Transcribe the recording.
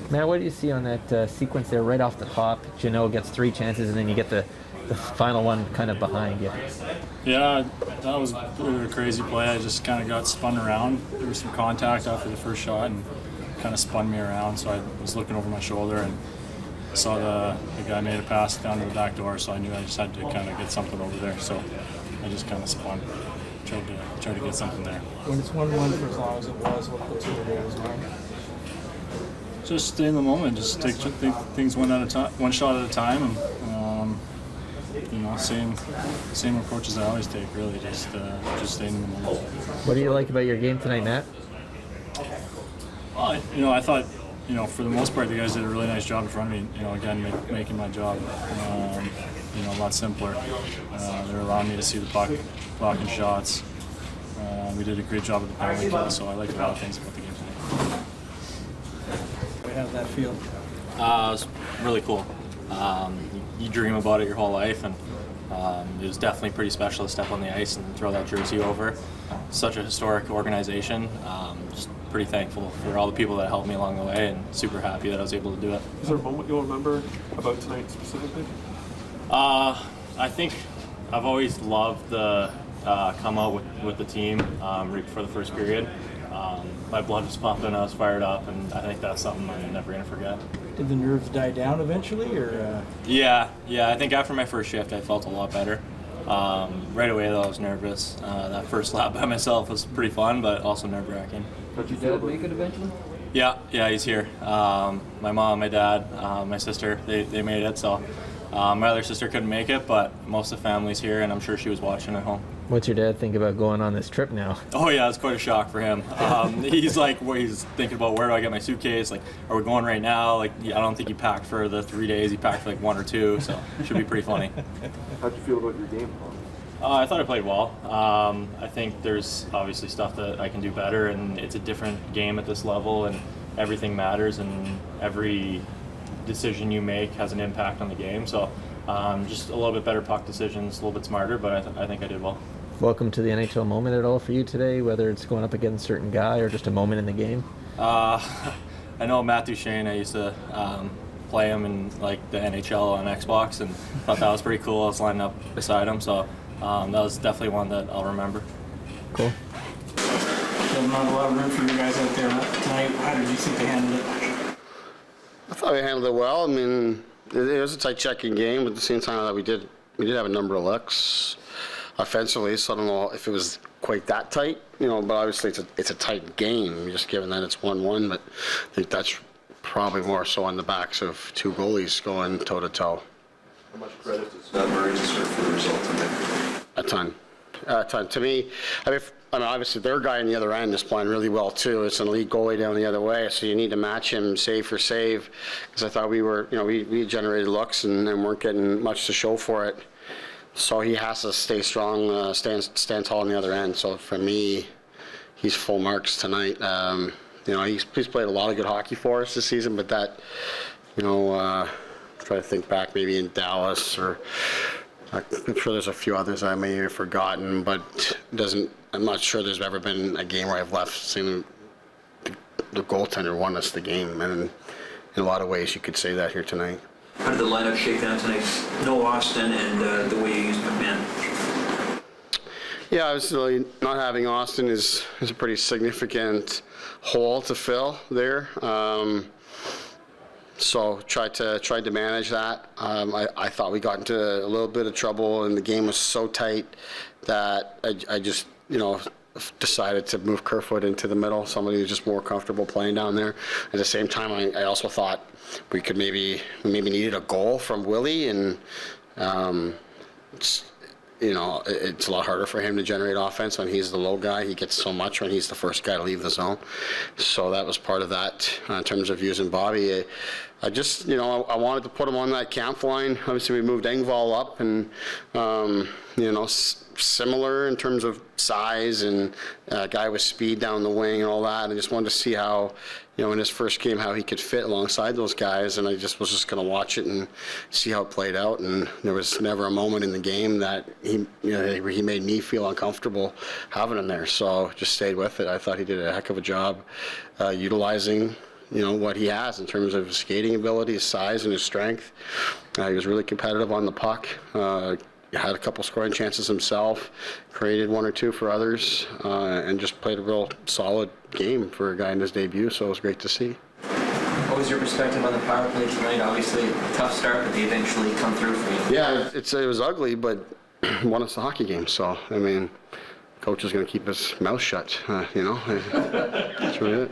Matt, what do you see on that sequence there right off the top? Jeannot gets 3 chances, and then you get the final one kind of behind you. Yeah, that was a bit of a crazy play. I just kind of got spun around. There was some contact after the first shot and kind of spun me around, so I was looking over my shoulder and saw the guy made a pass down to the back door, so I knew I just had to kind of get something over there. So I just kind of spun, tried to get something there. When it's 1-1 for as long as it was, what puts you in there as well? Just stay in the moment, just take things one at a time, one shot at a time, and same approach as I always take. Really, just staying in the moment. What do you like about your game tonight, Matt? Well, I thought, for the most part, the guys did a really nice job in front of me. Again, making my job, a lot simpler. They're allowing me to see the puck, blocking shots. We did a great job with the penalty kill, so I liked a lot of things about the game tonight. How did that feel? It was really cool. You dream about it your whole life, and it was definitely pretty special to step on the ice and throw that jersey over. Such a historic organization. Just pretty thankful for all the people that helped me along the way, and super happy that I was able to do it. Is there a moment you'll remember about tonight specifically? I think I've always loved the come out with the team right before the first period. My blood was pumping, I was fired up, and I think that's something I'm never going to forget. Did the nerves die down eventually, or? Yeah. I think after my first shift, I felt a lot better. Right away, though, I was nervous. That first lap by myself was pretty fun, but also nerve-wracking. How'd you Did Dad make it eventually? Yeah, he's here. My mom, my dad, my sister, they made it. So my other sister couldn't make it, but most of the family's here, and I'm sure she was watching at home. What's your dad think about going on this trip now? Oh yeah, it's quite a shock for him. He's like, he's thinking about where do I get my suitcase? Like, are we going right now? Like, I don't think he packed for the 3 days. He packed for like 1 or 2, so it should be pretty funny. How'd you feel about your game? I thought I played well. I think there's obviously stuff that I can do better, and it's a different game at this level, and everything matters, and every decision you make has an impact on the game. So just a little bit better puck decisions, a little bit smarter, but I think I did well. Welcome to the NHL moment at all for you today, whether it's going up against a certain guy or just a moment in the game? I know Matt Duchene. I used to play him in like the NHL on Xbox, and thought that was pretty cool. I was lining up beside him, so that was definitely one that I'll remember. Cool. Still not a lot of room for you guys out there tonight. How did you think they handled it? I thought we handled it well. I mean, it was a tight checking game, but at the same time that we did have a number of looks offensively, so I don't know if it was quite that tight, but obviously it's a tight game, just given that it's 1-1, but I think that's probably more so on the backs of 2 goalies going toe-to-toe. How much credit does Matt Murray deserve for the result tonight? A ton. To me, I mean, obviously their guy on the other end is playing really well too. It's an elite goalie down the other way, so you need to match him save for save, because I thought we generated looks and weren't getting much to show for it. So he has to stay strong, stand tall on the other end. So for me, he's full marks tonight. He's played a lot of good hockey for us this season, but that, try to think back maybe in Dallas, or I'm sure there's a few others I may have forgotten, but I'm not sure there's ever been a game where I've left seeing the goaltender won us the game, and in a lot of ways you could say that here tonight. How did the lineup shake down tonight? No Austin, and the way you used McMann. Yeah, obviously not having Austin is a pretty significant hole to fill there. So tried to manage that. I thought we got into a little bit of trouble, and the game was so tight that I just decided to move Kerfoot into the middle, somebody who's just more comfortable playing down there. At the same time, I also thought we maybe needed a goal from Willie, and it's a lot harder for him to generate offense when he's the low guy. He gets so much when he's the first guy to leave the zone. So that was part of that in terms of using Bobby. I just, I wanted to put him on that camp line. Obviously, we moved Engvall up, and, similar in terms of size and a guy with speed down the wing and all that. I just wanted to see how, in his first game, how he could fit alongside those guys. And I was just going to watch it and see how it played out. And there was never a moment in the game that he made me feel uncomfortable having him there. So just stayed with it. I thought he did a heck of a job utilizing what he has in terms of his skating ability, his size, and his strength. He was really competitive on the puck. Had a couple scoring chances himself, created one or two for others, and just played a real solid game for a guy in his debut, so it was great to see. What was your perspective on the power play tonight? Obviously, tough start, but they eventually come through for you. Yeah, it was ugly, but won us the hockey game, so, I mean, coach is going to keep his mouth shut, That's really it.